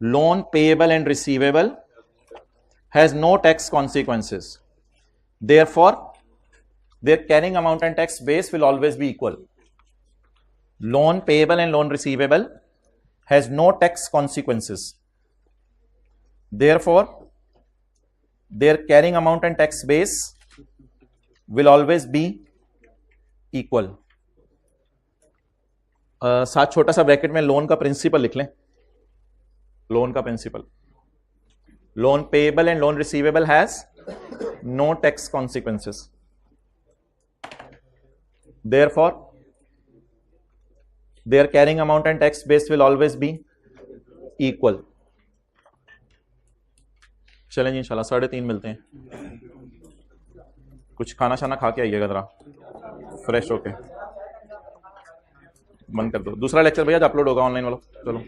loan payable and receivable has no tax consequences, therefore their carrying amount and tax base will always be equal. Loan payable and loan receivable has no tax consequences, therefore their carrying amount and tax base will always be equal. साथ छोटा सा bracket में loan का principal लिख लें. Loan का principal, loan payable and loan receivable has no tax consequences, therefore their carrying amount and tax base will always be equal. चलें इंशाल्लाह 3:30 मिलते हैं. कुछ खाना शाना खा के आइएगा जरा फ्रेश होके. बंद कर दो. दूसरा लेक्चर भैया अपलोड होगा ऑनलाइन वाला. चलो.